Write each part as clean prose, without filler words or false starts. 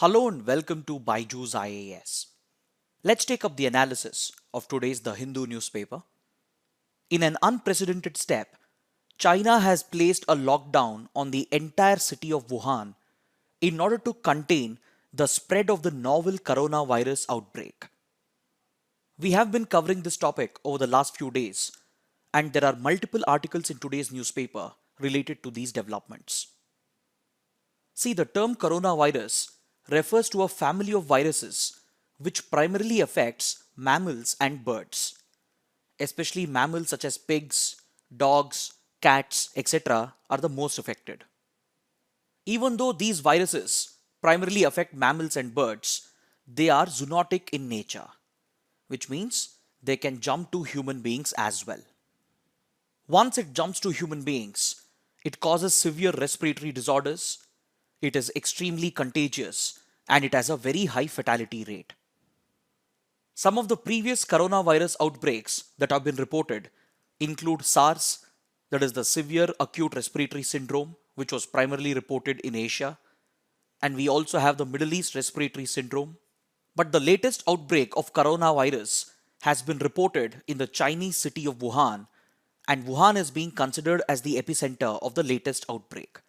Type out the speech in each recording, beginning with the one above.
Hello and welcome to BYJU'S IAS. Let's take up the analysis of today's The Hindu newspaper. In an unprecedented step, China has placed a lockdown on the entire city of Wuhan in order to contain the spread of the novel coronavirus outbreak. We have been covering this topic over the last few days, and there are multiple articles in today's newspaper related to these developments. See, the term coronavirus refers to a family of viruses which primarily affects mammals and birds. Especially mammals such as pigs, dogs, cats, etc. are the most affected. Even though these viruses primarily affect mammals and birds, they are zoonotic in nature, which means they can jump to human beings as well. Once it jumps to human beings, it causes severe respiratory disorders, it is extremely contagious, and it has a very high fatality rate. Some of the previous coronavirus outbreaks that have been reported include SARS, that is the severe acute respiratory syndrome, which was primarily reported in Asia, and we also have the Middle East respiratory syndrome. But the latest outbreak of coronavirus has been reported in the Chinese city of Wuhan, and Wuhan is being considered as the epicenter of the latest outbreak.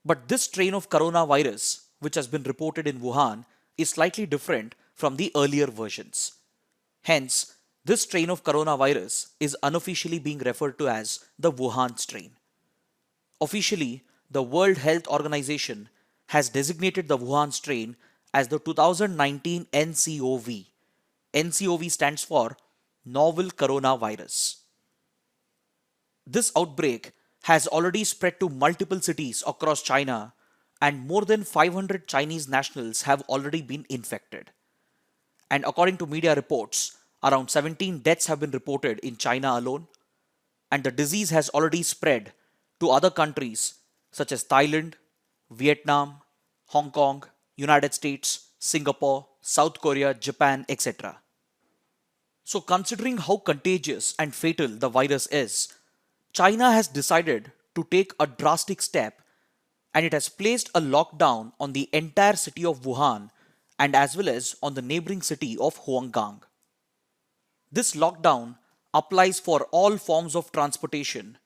But this strain of coronavirus, which has been reported in Wuhan, is slightly different from the earlier versions. Hence, this strain of coronavirus is unofficially being referred to as the Wuhan strain. Officially, the World Health Organization has designated the Wuhan strain as the 2019 NCOV. NCOV stands for Novel Coronavirus. This outbreak has already spread to multiple cities across China, and more than 500 Chinese nationals have already been infected. And according to media reports, around 17 deaths have been reported in China alone, and the disease has already spread to other countries such as Thailand, Vietnam, Hong Kong, United States, Singapore, South Korea, Japan, etc. So considering how contagious and fatal the virus is, China has decided to take a drastic step, and it has placed a lockdown on the entire city of Wuhan and as well as on the neighboring city of Huanggang. This lockdown applies for all forms of transportation,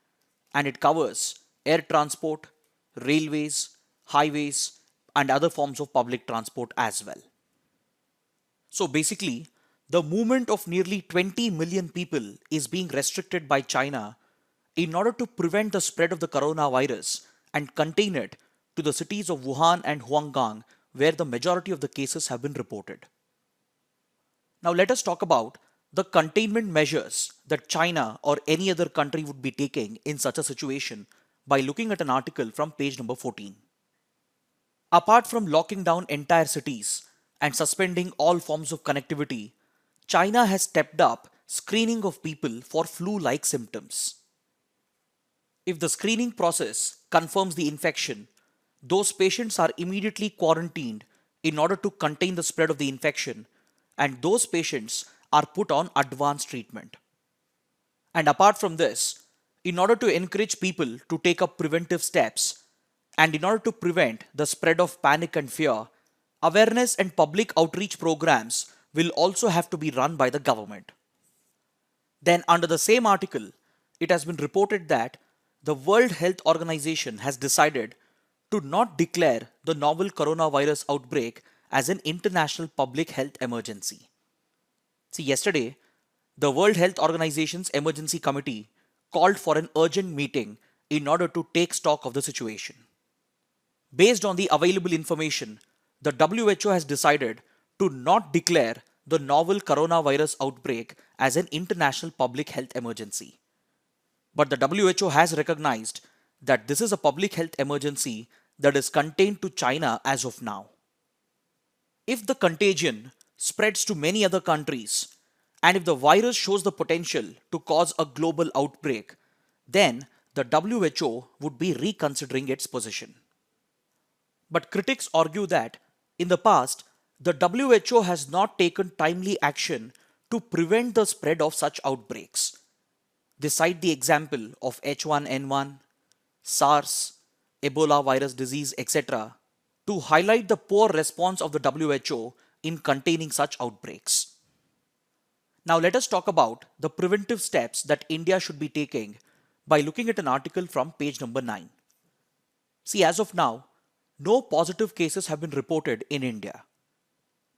and it covers air transport, railways, highways, and other forms of public transport as well. So basically, the movement of nearly 20 million people is being restricted by China in order to prevent the spread of the coronavirus and contain it to the cities of Wuhan and Huanggang, where the majority of the cases have been reported. Now let us talk about the containment measures that China or any other country would be taking in such a situation by looking at an article from page number 14. Apart from locking down entire cities and suspending all forms of connectivity, China has stepped up screening of people for flu-like symptoms. If the screening process confirms the infection, those patients are immediately quarantined in order to contain the spread of the infection, and those patients are put on advanced treatment. And apart from this, in order to encourage people to take up preventive steps, and in order to prevent the spread of panic and fear, awareness and public outreach programs will also have to be run by the government. Then under the same article, it has been reported that the World Health Organization has decided to not declare the novel coronavirus outbreak as an international public health emergency. See, yesterday, the World Health Organization's Emergency Committee called for an urgent meeting in order to take stock of the situation. Based on the available information, the WHO has decided to not declare the novel coronavirus outbreak as an international public health emergency. But the WHO has recognized that this is a public health emergency that is contained to China as of now. If the contagion spreads to many other countries, and if the virus shows the potential to cause a global outbreak, then the WHO would be reconsidering its position. But critics argue that in the past, the WHO has not taken timely action to prevent the spread of such outbreaks. They cite the example of H1N1, SARS, Ebola virus disease, etc. to highlight the poor response of the WHO in containing such outbreaks. Now let us talk about the preventive steps that India should be taking by looking at an article from page number 9. See, as of now, no positive cases have been reported in India.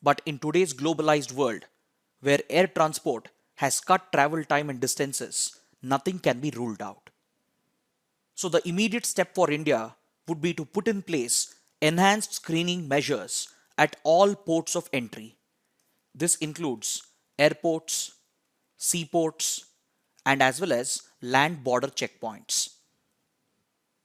But in today's globalized world, where air transport has cut travel time and distances, nothing can be ruled out. So the immediate step for India would be to put in place enhanced screening measures at all ports of entry. This includes airports, seaports, and as well as land border checkpoints.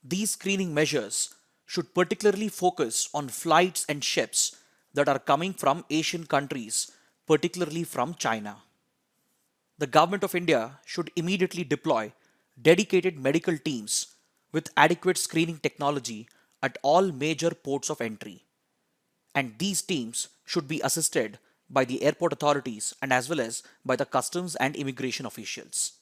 These screening measures should particularly focus on flights and ships that are coming from Asian countries, particularly from China. The government of India should immediately deploy dedicated medical teams with adequate screening technology at all major ports of entry. And these teams should be assisted by the airport authorities and as well as by the customs and immigration officials.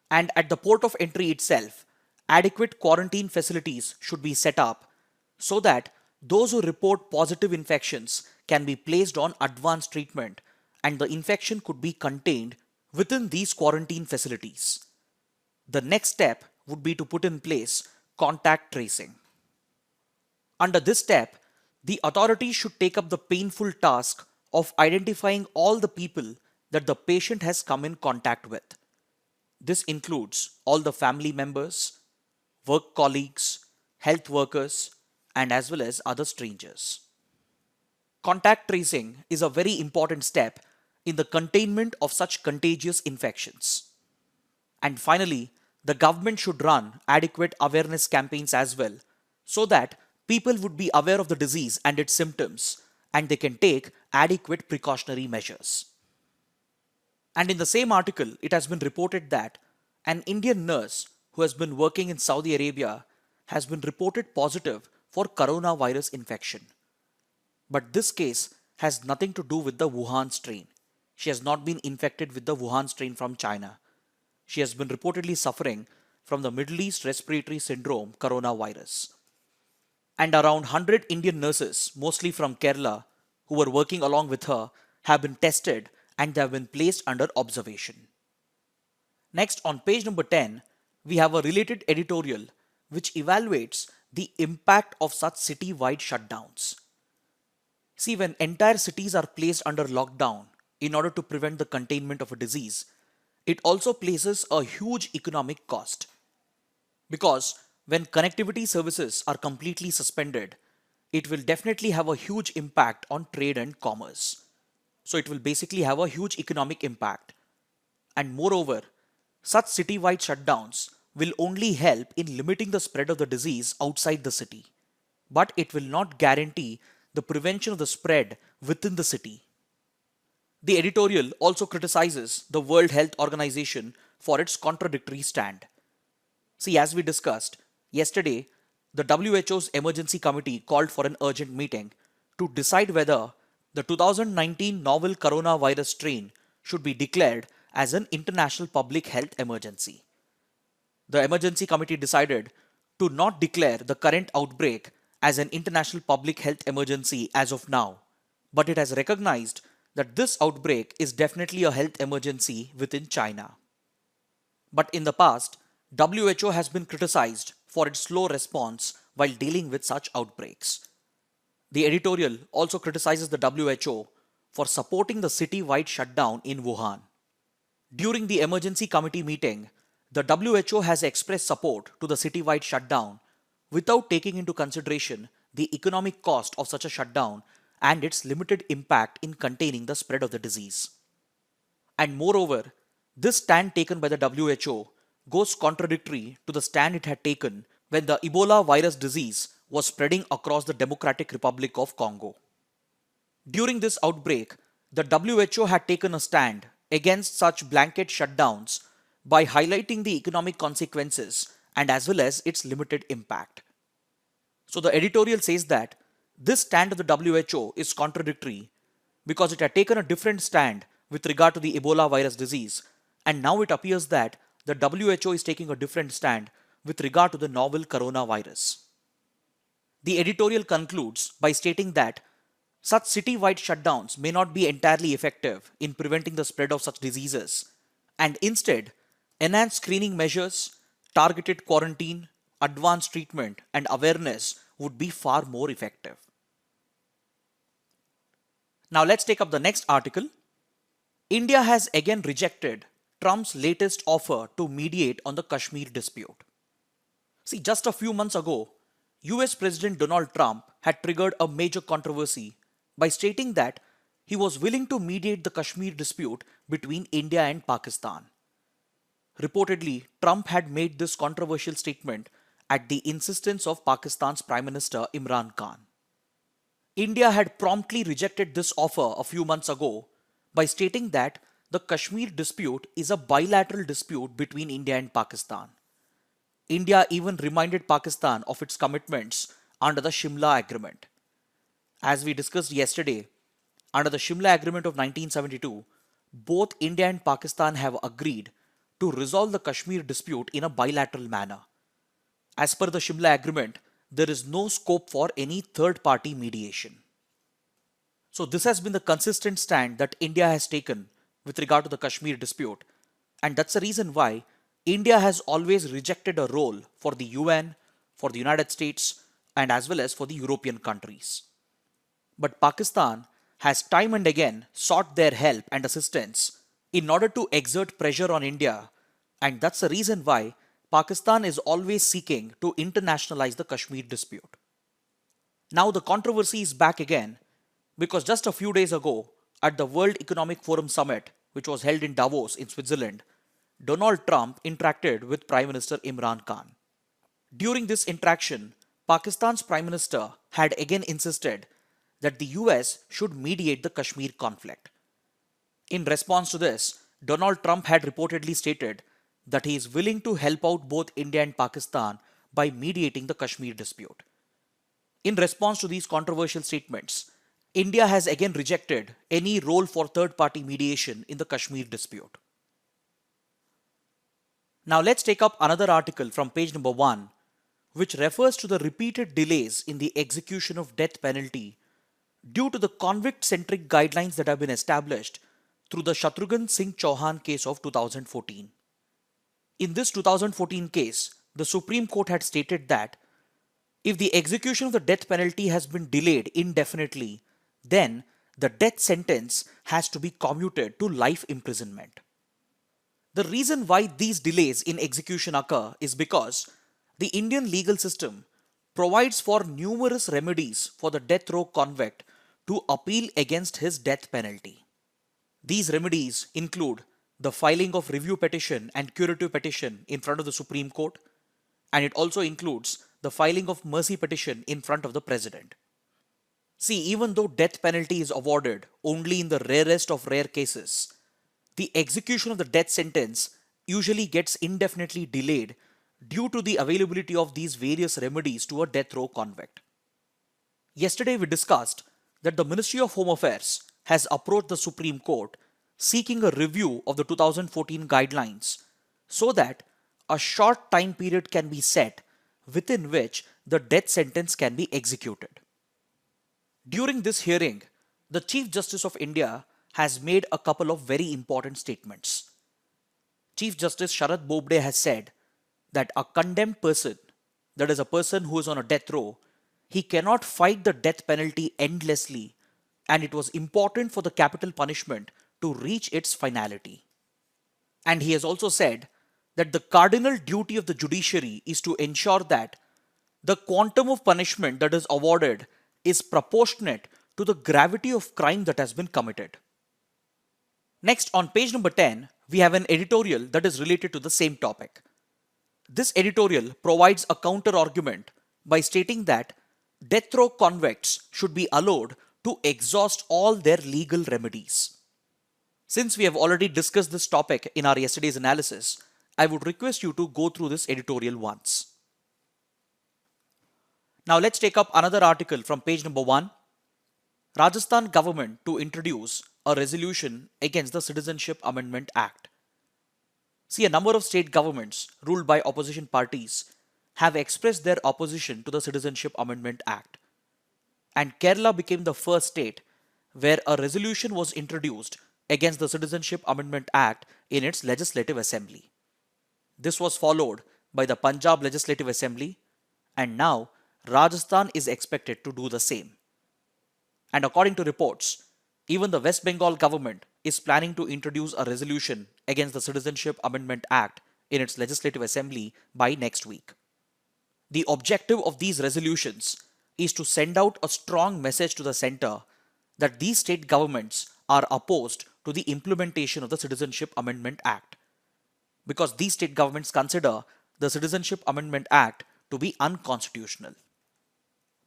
And at the port of entry itself, adequate quarantine facilities should be set up so that those who report positive infections can be placed on advanced treatment and the infection could be contained within these quarantine facilities. The next step would be to put in place contact tracing. Under this step, the authorities should take up the painful task of identifying all the people that the patient has come in contact with. This includes all the family members, work colleagues, health workers, and as well as other strangers. Contact tracing is a very important step in the containment of such contagious infections. And finally, the government should run adequate awareness campaigns as well so that people would be aware of the disease and its symptoms and they can take adequate precautionary measures. And in the same article, it has been reported that an Indian nurse who has been working in Saudi Arabia has been reported positive for coronavirus infection. But this case has nothing to do with the Wuhan strain. She has not been infected with the Wuhan strain from China. She has been reportedly suffering from the Middle East Respiratory Syndrome coronavirus. And around 100 Indian nurses, mostly from Kerala, who were working along with her, have been tested and they have been placed under observation. Next, on page number 10, we have a related editorial which evaluates the impact of such city-wide shutdowns. See, when entire cities are placed under lockdown in order to prevent the containment of a disease, it also places a huge economic cost. Because when connectivity services are completely suspended, it will definitely have a huge impact on trade and commerce. So it will basically have a huge economic impact. And moreover, such citywide shutdowns will only help in limiting the spread of the disease outside the city. But it will not guarantee the prevention of the spread within the city. The editorial also criticizes the World Health Organization for its contradictory stand. See, as we discussed, yesterday, the WHO's emergency committee called for an urgent meeting to decide whether the 2019 novel coronavirus strain should be declared as an international public health emergency. The emergency committee decided to not declare the current outbreak as an international public health emergency as of now, but it has recognized that this outbreak is definitely a health emergency within China. But in the past, WHO has been criticized for its slow response while dealing with such outbreaks. The editorial also criticizes the WHO for supporting the city-wide shutdown in Wuhan. During the emergency committee meeting, the WHO has expressed support to the citywide shutdown without taking into consideration the economic cost of such a shutdown and its limited impact in containing the spread of the disease. And moreover, this stand taken by the WHO goes contradictory to the stand it had taken when the Ebola virus disease was spreading across the Democratic Republic of Congo. During this outbreak, the WHO had taken a stand against such blanket shutdowns by highlighting the economic consequences and as well as its limited impact. So the editorial says that this stand of the WHO is contradictory because it had taken a different stand with regard to the Ebola virus disease, and now it appears that the WHO is taking a different stand with regard to the novel coronavirus. The editorial concludes by stating that such city-wide shutdowns may not be entirely effective in preventing the spread of such diseases, and instead, enhanced screening measures, targeted quarantine, advanced treatment, and awareness would be far more effective. Now let's take up the next article. India has again rejected Trump's latest offer to mediate on the Kashmir dispute. See, just a few months ago, US President Donald Trump had triggered a major controversy by stating that he was willing to mediate the Kashmir dispute between India and Pakistan. Reportedly, Trump had made this controversial statement at the insistence of Pakistan's Prime Minister Imran Khan. India had promptly rejected this offer a few months ago by stating that the Kashmir dispute is a bilateral dispute between India and Pakistan. India even reminded Pakistan of its commitments under the Shimla Agreement. As we discussed yesterday, under the Shimla Agreement of 1972, both India and Pakistan have agreed to resolve the Kashmir dispute in a bilateral manner. As per the Shimla Agreement, there is no scope for any third-party mediation. So this has been the consistent stand that India has taken with regard to the Kashmir dispute, and that's the reason why India has always rejected a role for the UN, for the United States, and as well as for the European countries. But Pakistan has time and again sought their help and assistance in order to exert pressure on India, and that's the reason why Pakistan is always seeking to internationalize the Kashmir dispute. Now the controversy is back again because just a few days ago at the World Economic Forum Summit, which was held in Davos in Switzerland, Donald Trump interacted with Prime Minister Imran Khan. During this interaction, Pakistan's Prime Minister had again insisted that the US should mediate the Kashmir conflict. In response to this, Donald Trump had reportedly stated that he is willing to help out both India and Pakistan by mediating the Kashmir dispute. In response to these controversial statements, India has again rejected any role for third-party mediation in the Kashmir dispute. Now let's take up another article from page number 1, which refers to the repeated delays in the execution of death penalty due to the convict-centric guidelines that have been established through the Shatrughan Singh Chauhan case of 2014. In this 2014 case, the Supreme Court had stated that if the execution of the death penalty has been delayed indefinitely, then the death sentence has to be commuted to life imprisonment. The reason why these delays in execution occur is because the Indian legal system provides for numerous remedies for the death row convict to appeal against his death penalty. These remedies include the filing of review petition and curative petition in front of the Supreme Court, and it also includes the filing of mercy petition in front of the President. See, even though death penalty is awarded only in the rarest of rare cases, the execution of the death sentence usually gets indefinitely delayed due to the availability of these various remedies to a death row convict. Yesterday we discussed that the Ministry of Home Affairs has approached the Supreme Court seeking a review of the 2014 guidelines so that a short time period can be set within which the death sentence can be executed. During this hearing, the Chief Justice of India has made a couple of very important statements. Chief Justice Sharad Bobde has said that a condemned person, that is a person who is on a death row, he cannot fight the death penalty endlessly, and it was important for the capital punishment to reach its finality. And he has also said that the cardinal duty of the judiciary is to ensure that the quantum of punishment that is awarded is proportionate to the gravity of crime that has been committed. Next, on page number 10, we have an editorial that is related to the same topic. This editorial provides a counter-argument by stating that death row convicts should be allowed to exhaust all their legal remedies. Since we have already discussed this topic in our yesterday's analysis, I would request you to go through this editorial once. Now let's take up another article from page number 1. Rajasthan government to introduce a resolution against the Citizenship Amendment Act. See, a number of state governments ruled by opposition parties have expressed their opposition to the Citizenship Amendment Act. And Kerala became the first state where a resolution was introduced against the Citizenship Amendment Act in its Legislative Assembly. This was followed by the Punjab Legislative Assembly, and now Rajasthan is expected to do the same. And according to reports, even the West Bengal government is planning to introduce a resolution against the Citizenship Amendment Act in its Legislative Assembly by next week. The objective of these resolutions is to send out a strong message to the center that these state governments are opposed to the implementation of the Citizenship Amendment Act, because these state governments consider the Citizenship Amendment Act to be unconstitutional.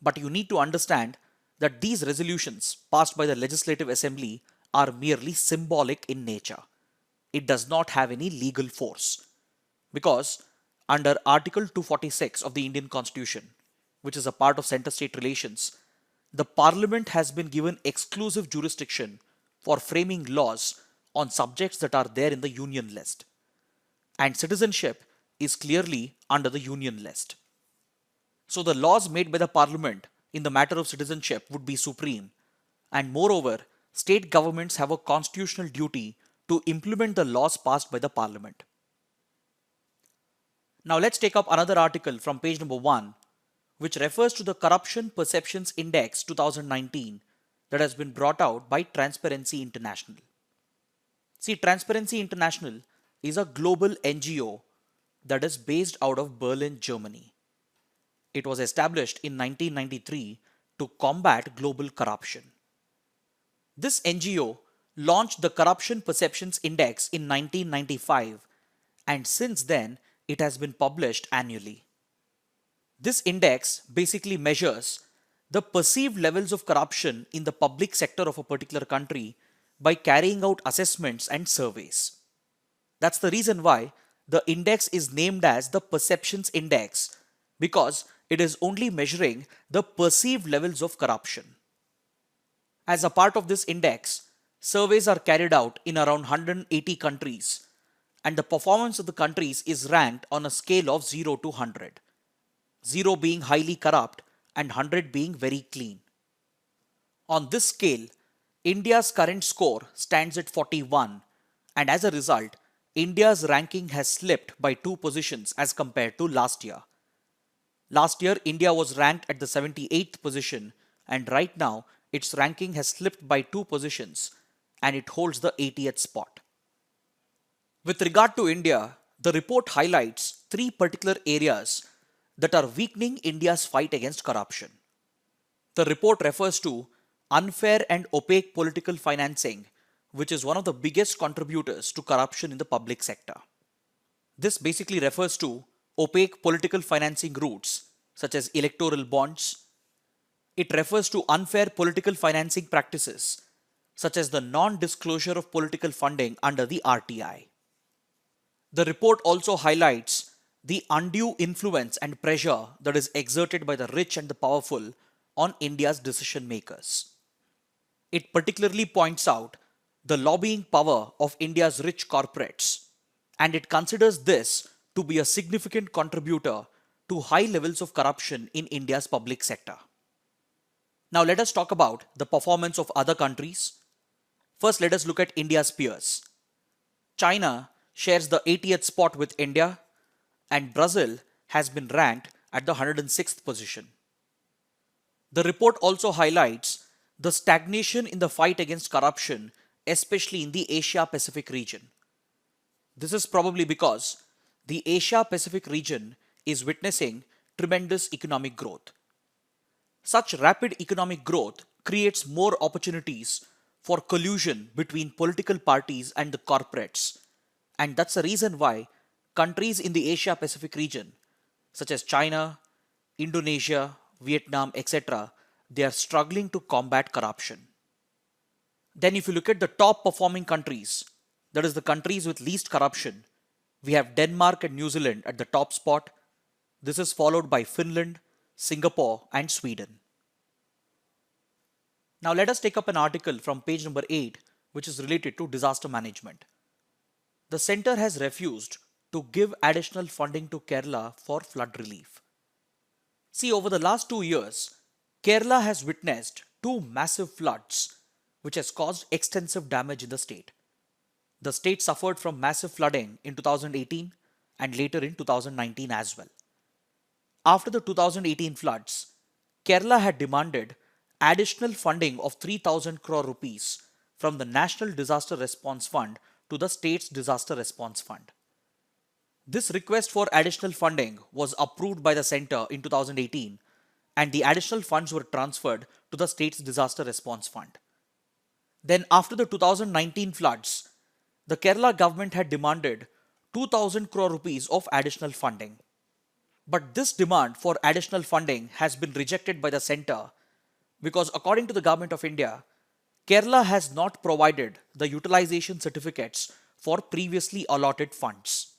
But you need to understand that these resolutions passed by the Legislative Assembly are merely symbolic in nature. It does not have any legal force, because under Article 246 of the Indian Constitution, which is a part of center-state relations, the Parliament has been given exclusive jurisdiction for framing laws on subjects that are there in the Union list. And citizenship is clearly under the Union list. So the laws made by the Parliament in the matter of citizenship would be supreme, and moreover, state governments have a constitutional duty to implement the laws passed by the Parliament. Now let's take up another article from page number 1, which refers to the Corruption Perceptions Index 2019 that has been brought out by Transparency International. See, Transparency International is a global NGO that is based out of Berlin, Germany. It was established in 1993 to combat global corruption. This NGO launched the Corruption Perceptions Index in 1995, and since then it has been published annually. This index basically measures the perceived levels of corruption in the public sector of a particular country by carrying out assessments and surveys. That's the reason why the index is named as the Perceptions Index, because it is only measuring the perceived levels of corruption. As a part of this index, surveys are carried out in around 180 countries, and the performance of the countries is ranked on a scale of 0 to 100. 0 being highly corrupt and 100 being very clean. On this scale, India's current score stands at 41, and as a result, India's ranking has slipped by 2 positions as compared to last year. Last year, India was ranked at the 78th position, and right now, its ranking has slipped by 2 positions, and it holds the 80th spot. With regard to India, the report highlights 3 particular areas that are weakening India's fight against corruption. The report refers to unfair and opaque political financing, which is one of the biggest contributors to corruption in the public sector. This basically refers to opaque political financing routes such as electoral bonds. It refers to unfair political financing practices such as the non-disclosure of political funding under the RTI. The report also highlights the undue influence and pressure that is exerted by the rich and the powerful on India's decision makers. It particularly points out the lobbying power of India's rich corporates, and it considers this to be a significant contributor to high levels of corruption in India's public sector. Now let us talk about the performance of other countries. First, let us look at India's peers. China shares the 80th spot with India, and Brazil has been ranked at the 106th position. The report also highlights the stagnation in the fight against corruption, especially in the Asia-Pacific region. This is probably because the Asia-Pacific region is witnessing tremendous economic growth. Such rapid economic growth creates more opportunities for collusion between political parties and the corporates, and that's the reason why countries in the Asia-Pacific region, such as China, Indonesia, Vietnam, etc., they are struggling to combat corruption. Then if you look at the top performing countries, that is the countries with least corruption, we have Denmark and New Zealand at the top spot. This is followed by Finland, Singapore, and Sweden. Now let us take up an article from page number 8, which is related to disaster management. The center has refused to give additional funding to Kerala for flood relief. See, over the last 2 years, Kerala has witnessed two massive floods which has caused extensive damage in the state. The state suffered from massive flooding in 2018 and later in 2019 as well. After the 2018 floods, Kerala had demanded additional funding of 3,000 crore rupees from the National Disaster Response Fund to the state's Disaster Response Fund. This request for additional funding was approved by the centre in 2018 and the additional funds were transferred to the state's Disaster Response Fund. Then after the 2019 floods, the Kerala government had demanded 2,000 crore rupees of additional funding. But this demand for additional funding has been rejected by the centre because according to the Government of India, Kerala has not provided the utilization certificates for previously allotted funds.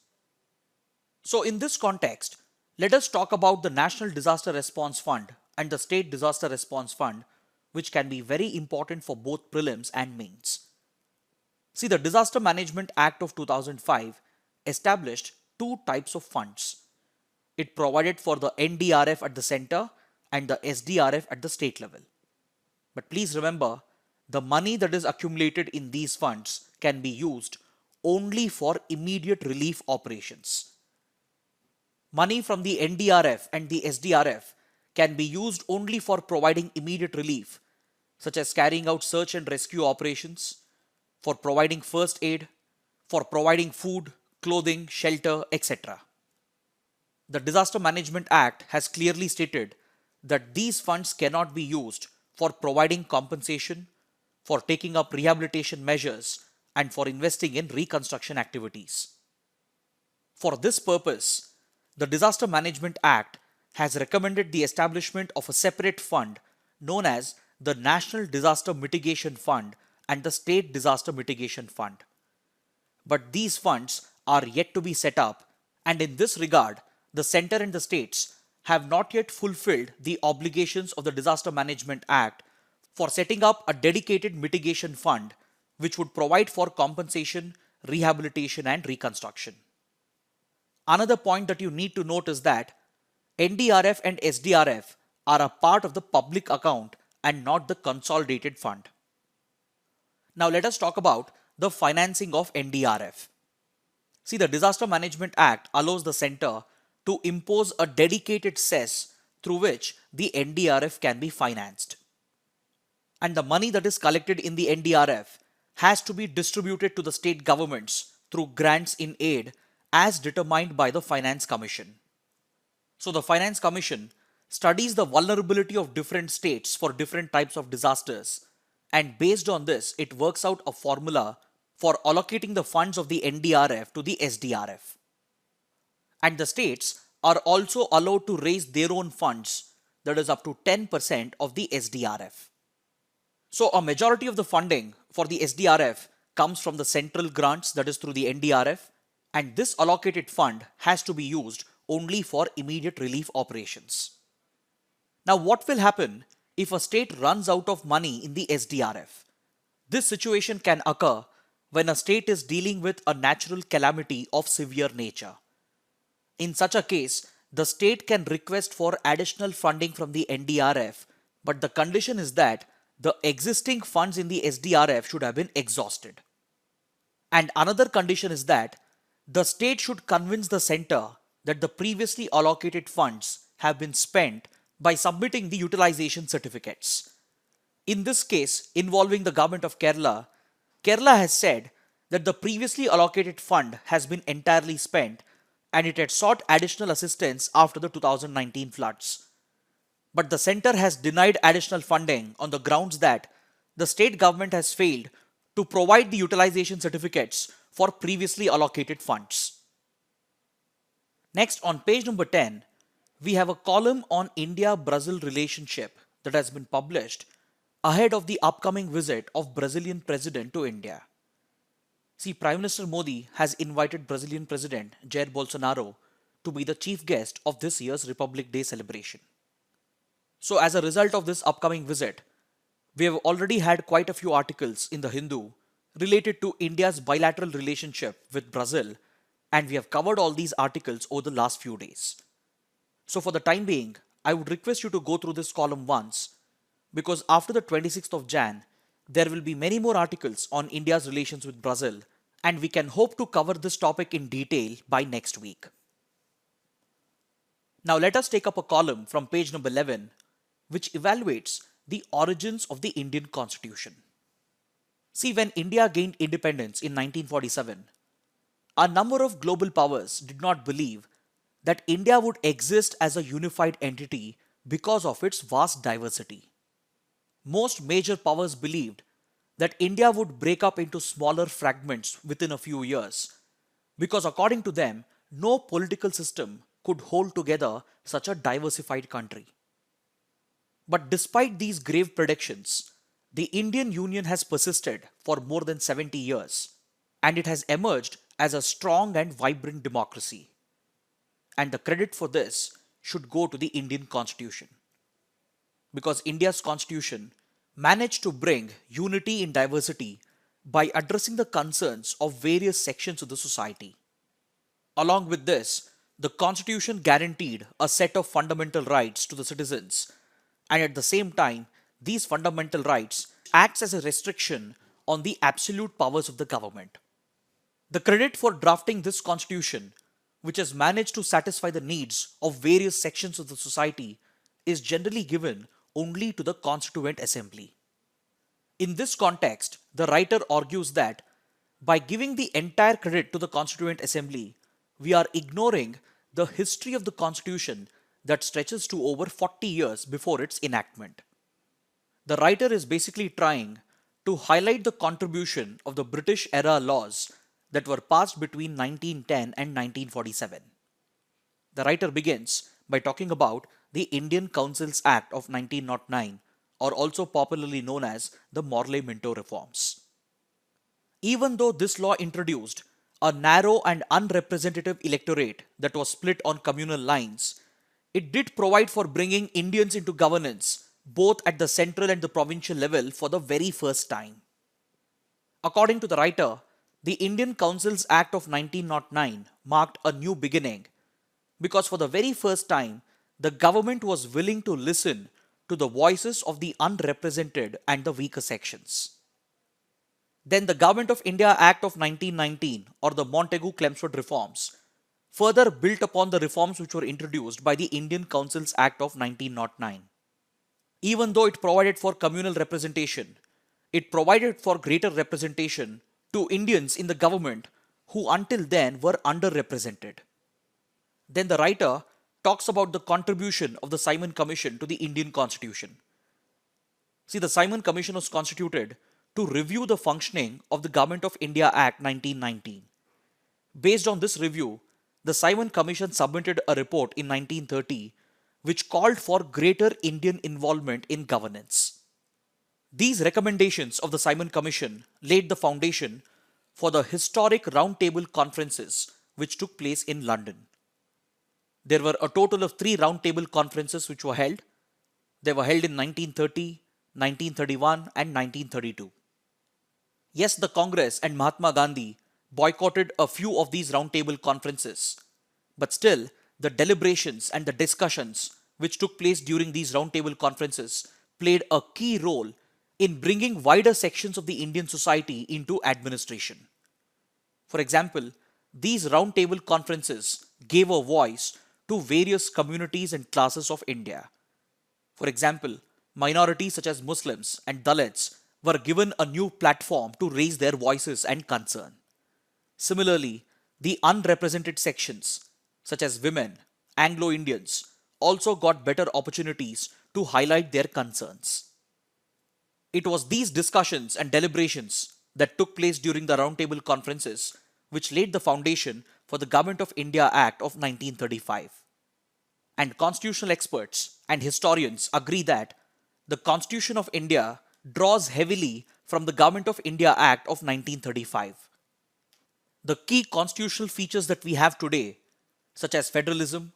So in this context, let us talk about the National Disaster Response Fund and the State Disaster Response Fund, which can be very important for both prelims and mains. See, the Disaster Management Act of 2005 established two types of funds. It provided for the NDRF at the center and the SDRF at the state level. But please remember, the money that is accumulated in these funds can be used only for immediate relief operations. Money from the NDRF and the SDRF can be used only for providing immediate relief, such as carrying out search and rescue operations, for providing first aid, for providing food, clothing, shelter, etc. The Disaster Management Act has clearly stated that these funds cannot be used for providing compensation, for taking up rehabilitation measures, and for investing in reconstruction activities. For this purpose, the Disaster Management Act has recommended the establishment of a separate fund known as the National Disaster Mitigation Fund and the State Disaster Mitigation Fund. But these funds are yet to be set up, and in this regard, the centre and the states have not yet fulfilled the obligations of the Disaster Management Act for setting up a dedicated mitigation fund which would provide for compensation, rehabilitation, and reconstruction. Another point that you need to note is that NDRF and SDRF are a part of the public account and not the consolidated fund. Now let us talk about the financing of NDRF. See, the Disaster Management Act allows the centre to impose a dedicated cess through which the NDRF can be financed. And the money that is collected in the NDRF has to be distributed to the state governments through grants in aid as determined by the Finance Commission. So the Finance Commission studies the vulnerability of different states for different types of disasters, and based on this, it works out a formula for allocating the funds of the NDRF to the SDRF. And the states are also allowed to raise their own funds, that is up to 10% of the SDRF. So a majority of the funding for the SDRF comes from the central grants, that is through the NDRF, and this allocated fund has to be used only for immediate relief operations. Now what will happen if a state runs out of money in the SDRF? This situation can occur when a state is dealing with a natural calamity of severe nature. In such a case, the state can request for additional funding from the NDRF, but the condition is that the existing funds in the SDRF should have been exhausted. And another condition is that the state should convince the centre that the previously allocated funds have been spent by submitting the utilization certificates. In this case, involving the government of Kerala, Kerala has said that the previously allocated fund has been entirely spent and it had sought additional assistance after the 2019 floods. But the centre has denied additional funding on the grounds that the state government has failed to provide the utilization certificates for previously allocated funds. Next, on page number 10, we have a column on India-Brazil relationship that has been published ahead of the upcoming visit of Brazilian President to India. See, Prime Minister Modi has invited Brazilian President Jair Bolsonaro to be the chief guest of this year's Republic Day celebration. So as a result of this upcoming visit, we have already had quite a few articles in the Hindu related to India's bilateral relationship with Brazil, and we have covered all these articles over the last few days. So for the time being, I would request you to go through this column once, because after the 26th of Jan, there will be many more articles on India's relations with Brazil, and we can hope to cover this topic in detail by next week. Now let us take up a column from page number 11, which evaluates the origins of the Indian Constitution. See, when India gained independence in 1947, a number of global powers did not believe that India would exist as a unified entity because of its vast diversity. Most major powers believed that India would break up into smaller fragments within a few years, because according to them, no political system could hold together such a diversified country. But despite these grave predictions, the Indian Union has persisted for more than 70 years, and it has emerged as a strong and vibrant democracy. And the credit for this should go to the Indian Constitution, because India's Constitution managed to bring unity in diversity by addressing the concerns of various sections of the society. Along with this, the Constitution guaranteed a set of fundamental rights to the citizens, and at the same time, these fundamental rights acts as a restriction on the absolute powers of the government. The credit for drafting this constitution, which has managed to satisfy the needs of various sections of the society, is generally given only to the Constituent Assembly. In this context, the writer argues that by giving the entire credit to the Constituent Assembly, we are ignoring the history of the Constitution that stretches to over 40 years before its enactment. The writer is basically trying to highlight the contribution of the British era laws that were passed between 1910 and 1947. The writer begins by talking about the Indian Councils Act of 1909, or also popularly known as the Morley-Minto reforms. Even though this law introduced a narrow and unrepresentative electorate that was split on communal lines, it did provide for bringing Indians into governance both at the central and the provincial level for the very first time. According to the writer, the Indian Councils Act of 1909 marked a new beginning, because for the very first time, the government was willing to listen to the voices of the unrepresented and the weaker sections. Then the Government of India Act of 1919, or the Montagu-Chelmsford reforms, further built upon the reforms which were introduced by the Indian Councils Act of 1909. Even though it provided for communal representation, it provided for greater representation to Indians in the government who until then were underrepresented. Then the writer talks about the contribution of the Simon Commission to the Indian Constitution. See, the Simon Commission was constituted to review the functioning of the Government of India Act 1919. Based on this review, the Simon Commission submitted a report in 1930 which called for greater Indian involvement in governance. These recommendations of the Simon Commission laid the foundation for the historic roundtable conferences which took place in London. There were a total of 3 roundtable conferences which were held. They were held in 1930, 1931 and 1932. Yes, the Congress and Mahatma Gandhi boycotted a few of these roundtable conferences, but still the deliberations and the discussions which took place during these roundtable conferences played a key role in bringing wider sections of the Indian society into administration. For example, these roundtable conferences gave a voice to various communities and classes of India. For example, minorities such as Muslims and Dalits were given a new platform to raise their voices and concern. Similarly, the unrepresented sections such as women, Anglo-Indians also got better opportunities to highlight their concerns. It was these discussions and deliberations that took place during the roundtable conferences which laid the foundation for the Government of India Act of 1935. And constitutional experts and historians agree that the Constitution of India draws heavily from the Government of India Act of 1935. The key constitutional features that we have today, such as federalism,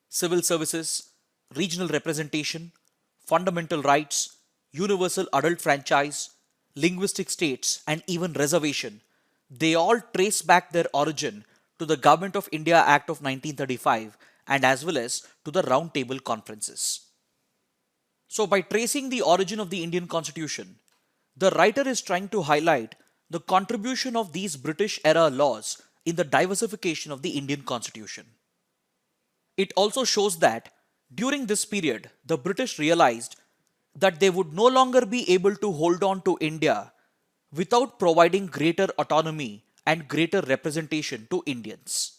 civil services, regional representation, fundamental rights, universal adult franchise, linguistic states, and even reservation, they all trace back their origin to the Government of India Act of 1935 and as well as to the roundtable conferences. So, by tracing the origin of the Indian Constitution, the writer is trying to highlight the contribution of these British era laws in the diversification of the Indian Constitution. It also shows that during this period, the British realized that they would no longer be able to hold on to India without providing greater autonomy and greater representation to Indians.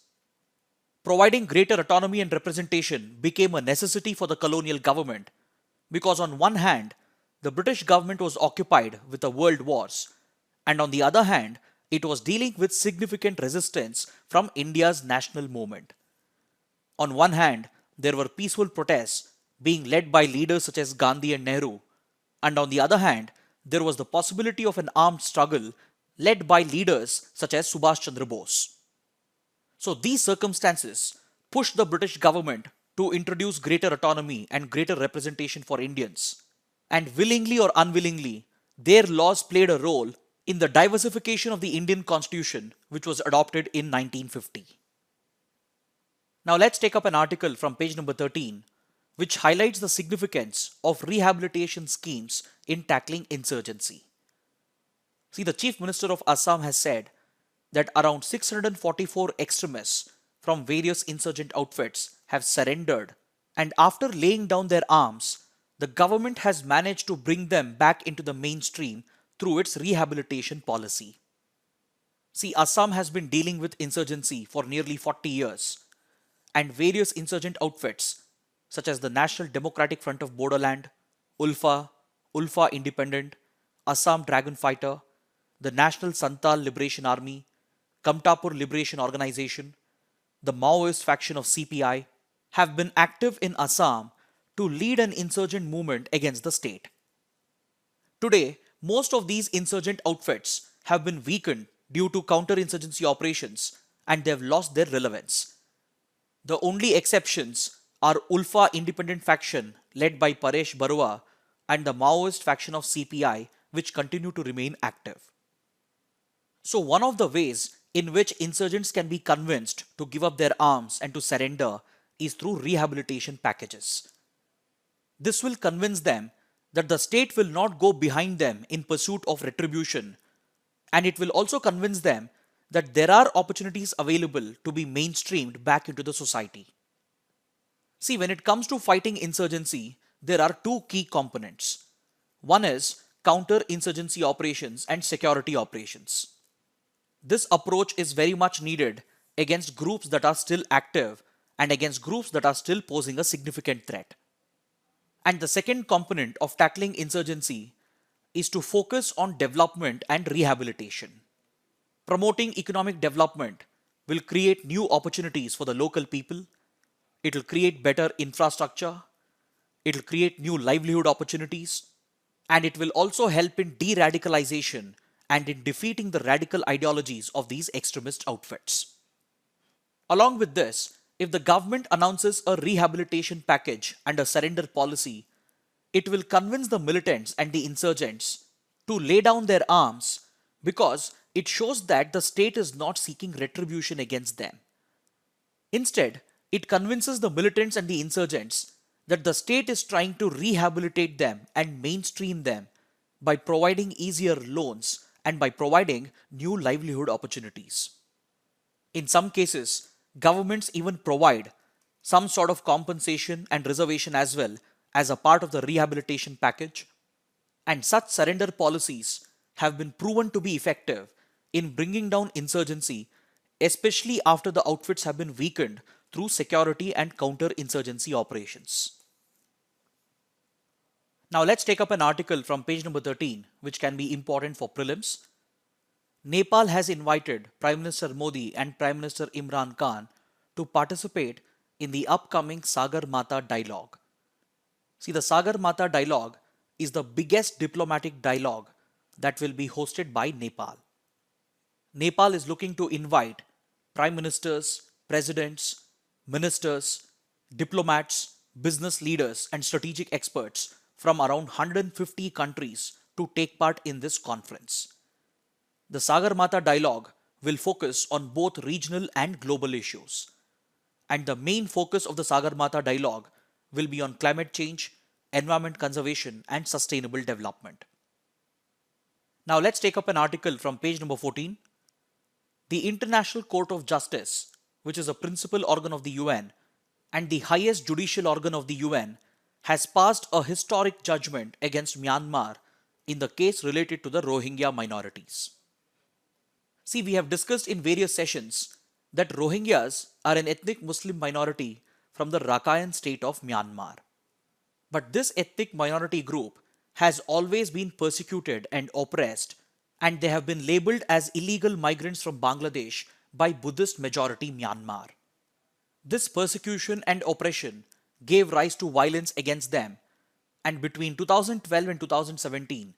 Providing greater autonomy and representation became a necessity for the colonial government because, on one hand, the British government was occupied with the world wars, and on the other hand, it was dealing with significant resistance from India's national movement. On one hand, there were peaceful protests being led by leaders such as Gandhi and Nehru, and on the other hand, there was the possibility of an armed struggle led by leaders such as Subhash Chandra Bose. So these circumstances pushed the British government to introduce greater autonomy and greater representation for Indians, and willingly or unwillingly, their laws played a role in the diversification of the Indian Constitution, which was adopted in 1950. Now let's take up an article from page number 13, which highlights the significance of rehabilitation schemes in tackling insurgency. See, the Chief Minister of Assam has said that around 644 extremists from various insurgent outfits have surrendered, and after laying down their arms, the government has managed to bring them back into the mainstream through its rehabilitation policy. See, Assam has been dealing with insurgency for nearly 40 years, and various insurgent outfits such as the National Democratic Front of Bodoland, Ulfa Independent, Assam Dragon Fighter, the National Santal Liberation Army, Kamtapur Liberation Organization, the Maoist faction of CPI, have been active in Assam to lead an insurgent movement against the state. Today, most of these insurgent outfits have been weakened due to counterinsurgency operations, and they have lost their relevance. The only exceptions are Ulfa Independent faction led by Paresh Barua and the Maoist faction of CPI, which continue to remain active. So one of the ways in which insurgents can be convinced to give up their arms and to surrender is through rehabilitation packages. This will convince them that the state will not go behind them in pursuit of retribution, and it will also convince them that there are opportunities available to be mainstreamed back into the society. See, when it comes to fighting insurgency, there are two key components. One is counter-insurgency operations and security operations. This approach is very much needed against groups that are still active and against groups that are still posing a significant threat. And the second component of tackling insurgency is to focus on development and rehabilitation. Promoting economic development will create new opportunities for the local people. It will create better infrastructure. It will create new livelihood opportunities. And it will also help in de-radicalization and in defeating the radical ideologies of these extremist outfits. Along with this, if the government announces a rehabilitation package and a surrender policy, it will convince the militants and the insurgents to lay down their arms because it shows that the state is not seeking retribution against them. Instead, it convinces the militants and the insurgents that the state is trying to rehabilitate them and mainstream them by providing easier loans and by providing new livelihood opportunities. In some cases, governments even provide some sort of compensation and reservation as well as a part of the rehabilitation package, and such surrender policies have been proven to be effective in bringing down insurgency, especially after the outfits have been weakened through security and counter-insurgency operations. Now let's take up an article from page number 13, which can be important for prelims. Nepal has invited Prime Minister Modi and Prime Minister Imran Khan to participate in the upcoming Sagarmatha dialogue. See, the Sagarmatha dialogue is the biggest diplomatic dialogue that will be hosted by Nepal. Nepal is looking to invite prime ministers, presidents, ministers, diplomats, business leaders, and strategic experts from around 150 countries to take part in this conference. The Sagarmatha dialogue will focus on both regional and global issues. and the main focus of the Sagarmatha dialogue will be on climate change, environment conservation, and sustainable development. Now let's take up an article from page number 14. The International Court of Justice, which is a principal organ of the UN and the highest judicial organ of the UN, has passed a historic judgment against Myanmar in the case related to the Rohingya minorities. See, we have discussed in various sessions that Rohingyas are an ethnic Muslim minority from the Rakhine state of Myanmar. But this ethnic minority group has always been persecuted and oppressed, and they have been labeled as illegal migrants from Bangladesh by Buddhist majority Myanmar. This persecution and oppression gave rise to violence against them, and between 2012 and 2017,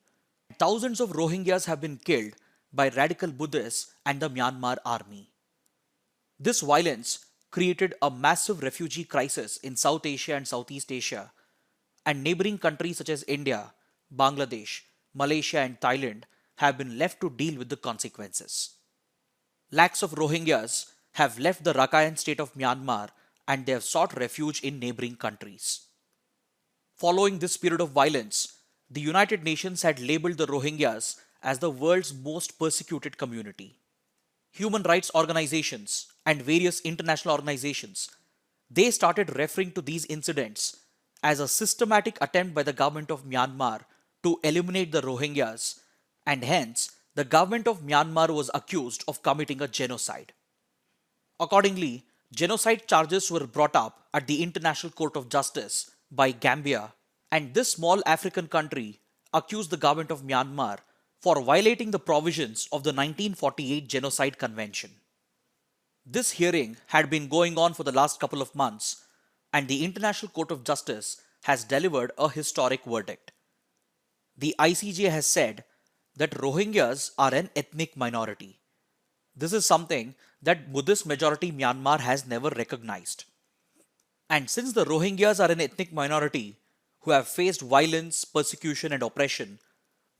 thousands of Rohingyas have been killed by radical Buddhists and the Myanmar army. This violence created a massive refugee crisis in South Asia and Southeast Asia, and neighboring countries such as India, Bangladesh, Malaysia, and Thailand have been left to deal with the consequences. Lakhs of Rohingyas have left the Rakhine state of Myanmar and they have sought refuge in neighboring countries. Following this period of violence, the United Nations had labeled the Rohingyas as the world's most persecuted community. Human rights organizations and various international organizations, they started referring to these incidents as a systematic attempt by the government of Myanmar to eliminate the Rohingyas, and hence the government of Myanmar was accused of committing a genocide. Accordingly, genocide charges were brought up at the International Court of Justice by Gambia, and this small African country accused the government of Myanmar for violating the provisions of the 1948 Genocide Convention. This hearing had been going on for the last couple of months, and the International Court of Justice has delivered a historic verdict. The ICJ has said that Rohingyas are an ethnic minority. This is something that Buddhist majority Myanmar has never recognized. And since the Rohingyas are an ethnic minority who have faced violence, persecution, and oppression,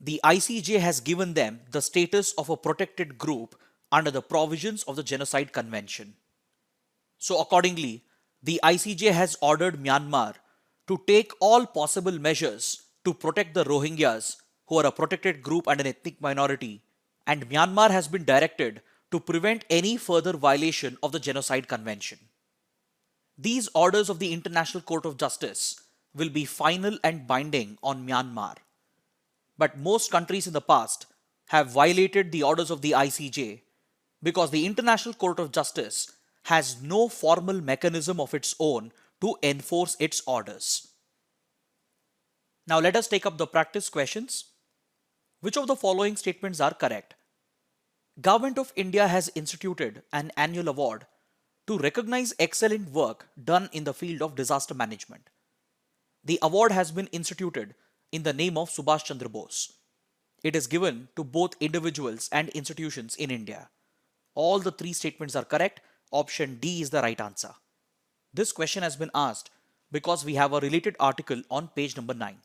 the ICJ has given them the status of a protected group under the provisions of the Genocide Convention. So accordingly, the ICJ has ordered Myanmar to take all possible measures to protect the Rohingyas, who are a protected group and an ethnic minority, and Myanmar has been directed to prevent any further violation of the Genocide Convention. These orders of the International Court of Justice will be final and binding on Myanmar. But most countries in the past have violated the orders of the ICJ because the International Court of Justice has no formal mechanism of its own to enforce its orders. Now let us take up the practice questions. Which of the following statements are correct? Government of India has instituted an annual award to recognize excellent work done in the field of disaster management. The award has been instituted in the name of Subhash Chandra Bose. It is given to both individuals and institutions in India. All the three statements are correct. Option D is the right answer. This question has been asked because we have a related article on page number 9.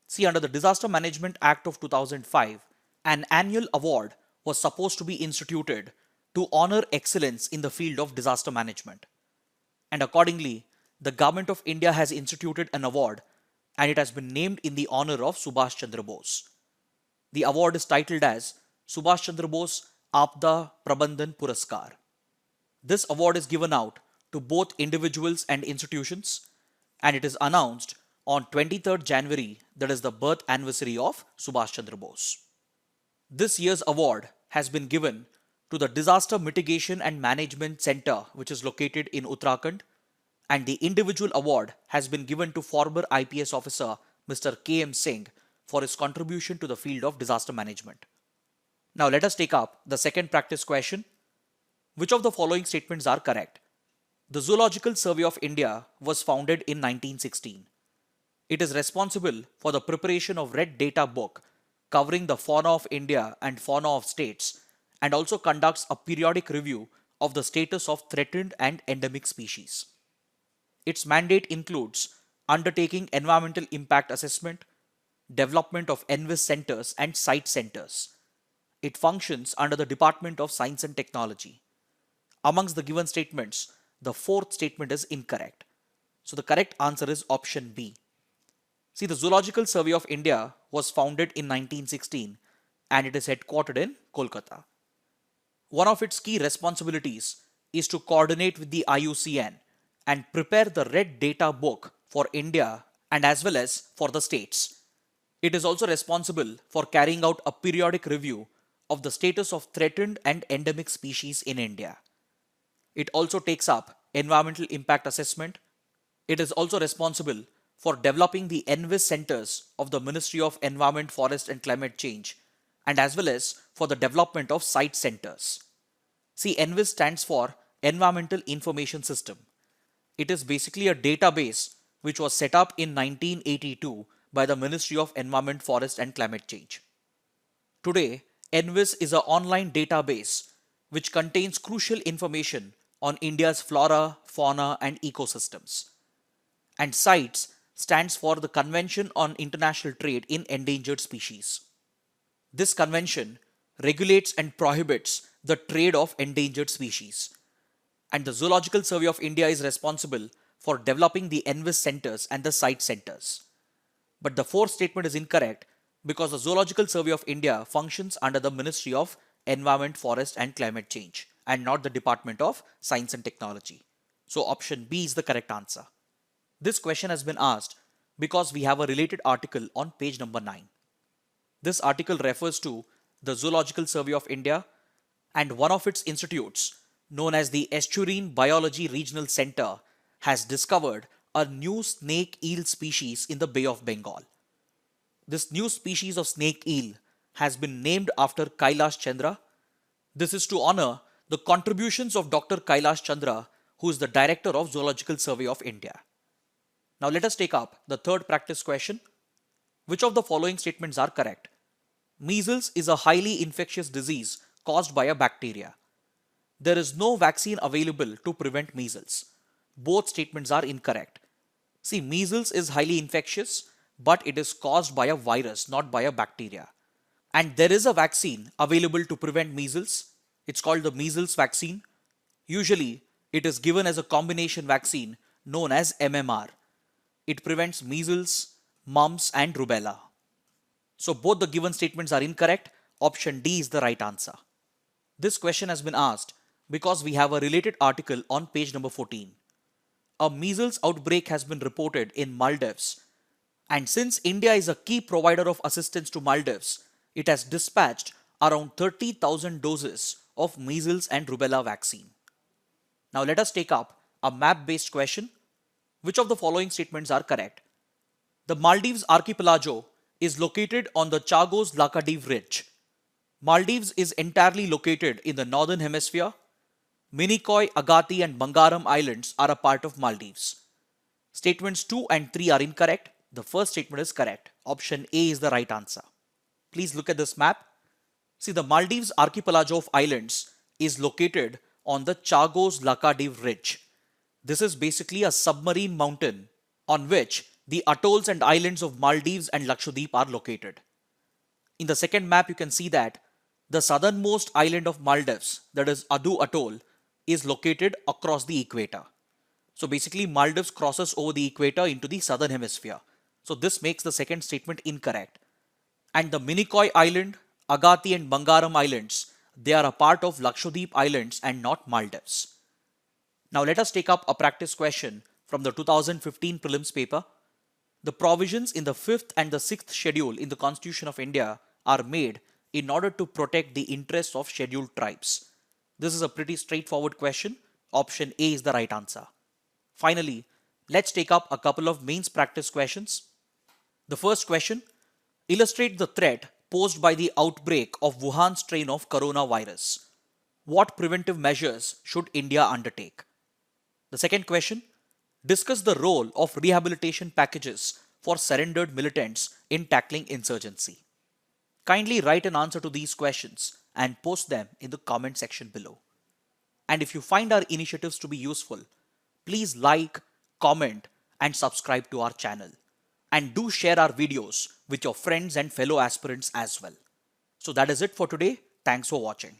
See, under the Disaster Management Act of 2005, an annual award was supposed to be instituted to honor excellence in the field of disaster management. And accordingly, the Government of India has instituted an award and it has been named in the honor of Subhash Chandra Bose. The award is titled as Subhash Chandra Bose Aapda Prabandhan Puraskar. This award is given out to both individuals and institutions, and it is announced on 23rd January, that is the birth anniversary of Subhash Chandra Bose. This year's award has been given to the Disaster Mitigation and Management Center, which is located in Uttarakhand, and the individual award has been given to former IPS officer Mr. K.M. Singh for his contribution to the field of disaster management. Now let us take up the second practice question. Which of the following statements are correct? The Zoological Survey of India was founded in 1916. It is responsible for the preparation of Red Data book covering the fauna of India and fauna of states, and also conducts a periodic review of the status of threatened and endemic species. Its mandate includes undertaking environmental impact assessment, development of NVIS centers and site centers. It functions under the Department of Science and Technology. Amongst the given statements, The fourth statement is incorrect. So the correct answer is option B. See, the Zoological Survey of India was founded in 1916 and it is headquartered in Kolkata. One of its key responsibilities is to coordinate with the IUCN and prepare the Red Data Book for India and as well as for the states. It is also responsible for carrying out a periodic review of the status of threatened and endemic species in India. It also takes up environmental impact assessment. It is also responsible for developing the ENVIS centers of the Ministry of Environment, Forest and Climate Change and as well as for the development of site centers. See, ENVIS stands for Environmental Information System. It is basically a database which was set up in 1982 by the Ministry of Environment, Forest and Climate Change. Today, ENVIS is an online database which contains crucial information on India's flora, fauna and ecosystems. And CITES stands for the Convention on International Trade in Endangered Species. This convention regulates and prohibits the trade of endangered species. And the Zoological Survey of India is responsible for developing the ENVIS centers and the site centers. But the fourth statement is incorrect because the Zoological Survey of India functions under the Ministry of Environment, Forest and Climate Change and not the Department of Science and Technology. So option B is the correct answer. This question has been asked because we have a related article on page number 9. This article refers to the Zoological Survey of India and one of its institutes, known as the Estuarine Biology Regional Center, has discovered a new snake eel species in the Bay of Bengal. This new species of snake eel has been named after Kailash Chandra. This is to honor the contributions of Dr. Kailash Chandra, who is the director of Zoological Survey of India. Now let us take up the third practice question. Which of the following statements are correct? Measles is a highly infectious disease caused by a bacteria. There is no vaccine available to prevent measles. Both statements are incorrect. See, measles is highly infectious, but it is caused by a virus, not by a bacteria. And there is a vaccine available to prevent measles. It's called the measles vaccine. Usually, it is given as a combination vaccine known as MMR. It prevents measles, mumps and rubella. So both the given statements are incorrect. Option D is the right answer. This question has been asked because we have a related article on page number 14. A measles outbreak has been reported in Maldives, and since India is a key provider of assistance to Maldives, it has dispatched around 30,000 doses of measles and rubella vaccine. Now let us take up a map-based question. Which of the following statements are correct? The Maldives archipelago is located on the Chagos Laccadive Ridge. Maldives is entirely located in the northern hemisphere. Minicoy, Agatti and Bangaram Islands are a part of Maldives. Statements 2 and 3 are incorrect. The first statement is correct. Option A is the right answer. Please look at this map. See, the Maldives archipelago of islands is located on the Chagos Laccadive Ridge. This is basically a submarine mountain on which the atolls and islands of Maldives and Lakshadweep are located. In the second map, you can see that the southernmost island of Maldives, that is Adu Atoll, is located across the equator. So basically, Maldives crosses over the equator into the southern hemisphere. So this makes the second statement incorrect. And the Minicoy Island, Agatti and Bangaram Islands, they are a part of Lakshadweep Islands and not Maldives. Now let us take up a practice question from the 2015 prelims paper. The provisions in the 5th and the 6th schedule in the Constitution of India are made in order to protect the interests of scheduled tribes. This is a pretty straightforward question. Option A is the right answer. Finally, let's take up a couple of mains practice questions. The first question: illustrate the threat posed by the outbreak of Wuhan strain of coronavirus. What preventive measures should India undertake? The second question: discuss the role of rehabilitation packages for surrendered militants in tackling insurgency. Kindly write an answer to these questions and post them in the comment section below. And if you find our initiatives to be useful, please like, comment and subscribe to our channel. And do share our videos with your friends and fellow aspirants as well. So that is it for today. Thanks for watching.